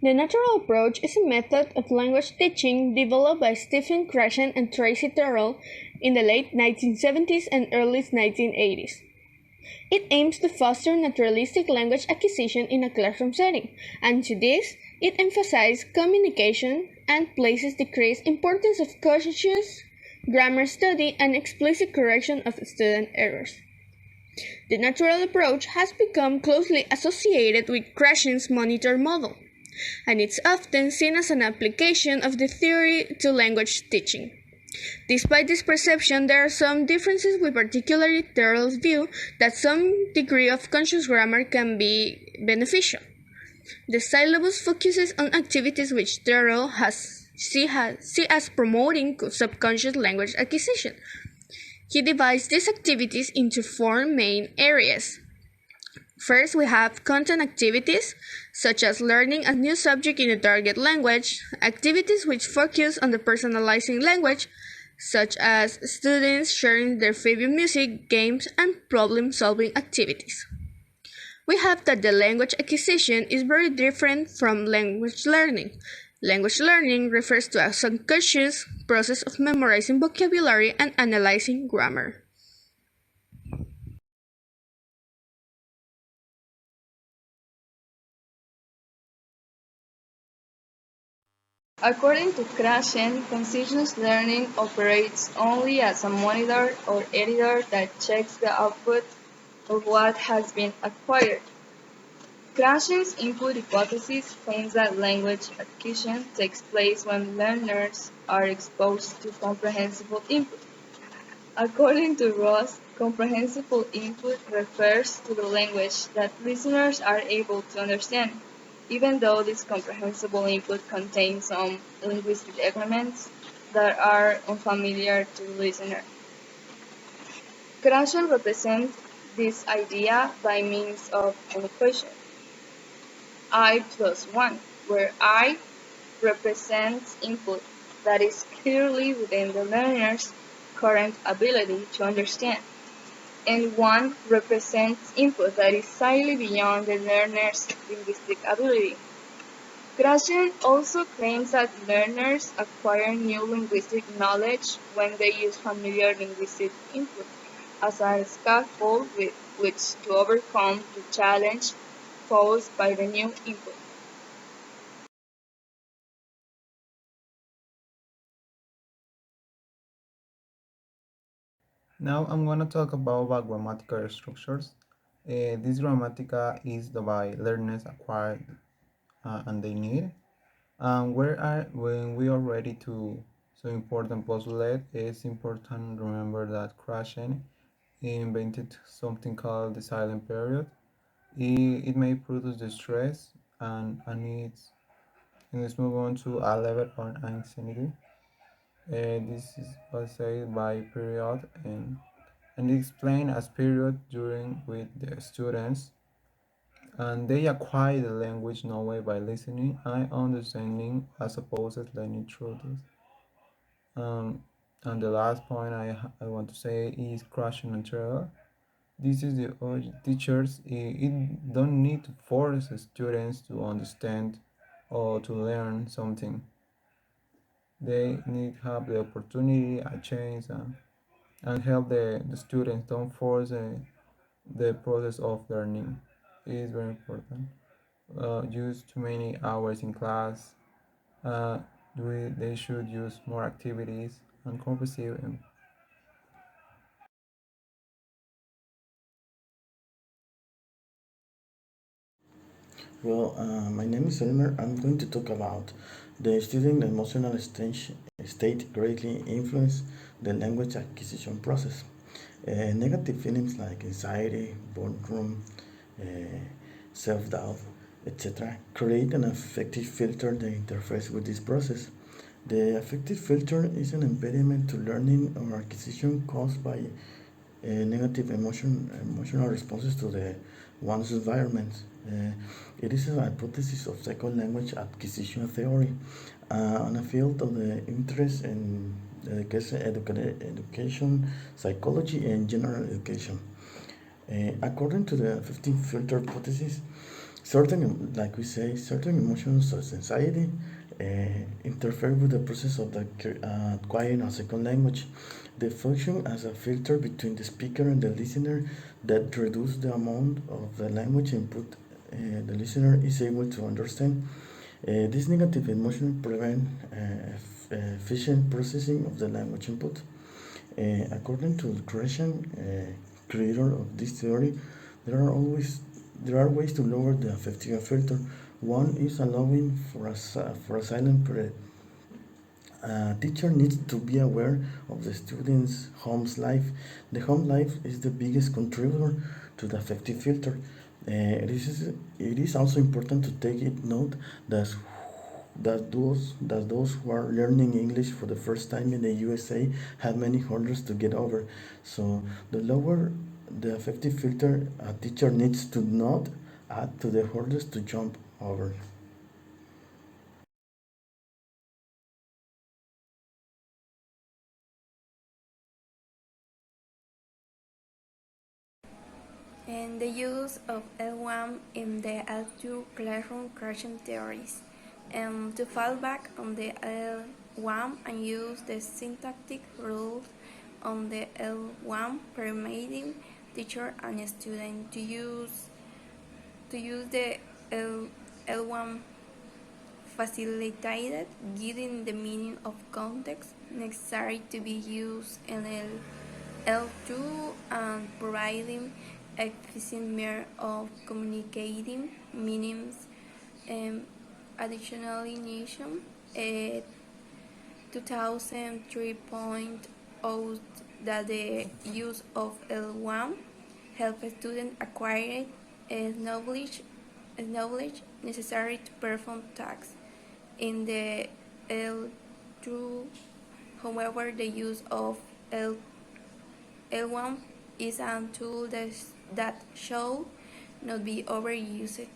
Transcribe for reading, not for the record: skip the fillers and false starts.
The natural approach is a method of language teaching developed by Stephen Krashen and Tracy Terrell in the late 1970s and early 1980s. It aims to foster naturalistic language acquisition in a classroom setting, and to this, it emphasizes communication and places the increased importance of conscious grammar study and explicit correction of student errors. The natural approach has become closely associated with Krashen's monitor model, and it's often seen as an application of the theory to language teaching. Despite this perception, there are some differences with particularly Terrell's view that some degree of conscious grammar can be beneficial. The syllabus focuses on activities which Terrell see as promoting subconscious language acquisition. He divides these activities into four main areas. First, we have content activities, such as learning a new subject in a target language, activities which focus on the personalizing language, such as students sharing their favorite music, games, and problem-solving activities. We have that the language acquisition is very different from language learning. Language learning refers to a subconscious process of memorizing vocabulary and analyzing grammar. According to Krashen, conscious learning operates only as a monitor or editor that checks the output of what has been acquired. Krashen's input hypothesis claims that language acquisition takes place when learners are exposed to comprehensible input. According to Ross, comprehensible input refers to the language that listeners are able to understand, even though this comprehensible input contains some linguistic elements that are unfamiliar to the listener. Krashen represents this idea by means of an equation, I plus 1, where I represents input that is clearly within the learner's current ability to understand, and 1 represents input that is slightly beyond the learner's linguistic ability. Krashen also claims that learners acquire new linguistic knowledge when they use familiar linguistic input as a scaffold with which to overcome the challenge posed by the new input. Now I'm going to talk about grammatical structures. This grammatica is the by learners acquired and they need. And when we are ready to so important postulate, it's important to remember that Krashen invented something called the silent period. It may produce distress and let's move on to a level of anxiety. This is was said by period and explained as period during with the students and they acquire the language knowledge by listening and understanding as opposed to learning through this. Um, and the last point I want to say is crushing and trial. This is the teachers it don't need to force the students to understand or to learn something. They need to have the opportunity, a chance, and help the students. Don't force the process of learning. It is very important. Use too many hours in class. Uh, they should use more activities and compulsive. My name is Elmer. I'm going to talk about the student emotional state greatly influence the language acquisition process. Negative feelings like anxiety, boredom, uh, self-doubt, etc., create an affective filter that interferes with this process. The affective filter is an impediment to learning or acquisition caused by negative emotional responses to the one's environment. It is a hypothesis of second language acquisition theory on a field of the interest in education, psychology, and general education. According to the 15 filter hypothesis, Certain, like we say, certain emotions such as anxiety interfere with the process of acquiring a second language. They function as a filter between the speaker and the listener that reduce the amount of the language input the listener is able to understand. This negative emotion prevent efficient processing of the language input. According to Gresham, creator of this theory, there are always there are ways to lower the affective filter. One is allowing for a silent period. A teacher needs to be aware of the student's home's life. The home life is the biggest contributor to the affective filter. It is also important to take it note that those who are learning English for the first time in the USA have many hurdles to get over. So the lower the affective filter, a teacher needs to not add to the hurdles to jump over. And the use of L1 in the L2 classroom correction theories. To fall back on the L1 and use the syntactic rules on the L1, permitting teacher and student to use the L1 facilitated giving the meaning of context necessary to be used in L2 and providing efficient means of communicating meanings. Um, Additionally, Nation 2003 point out that the use of L1 helps students acquire knowledge necessary to perform tasks. In the L2, however, the use of L1 is a tool that should not be overused.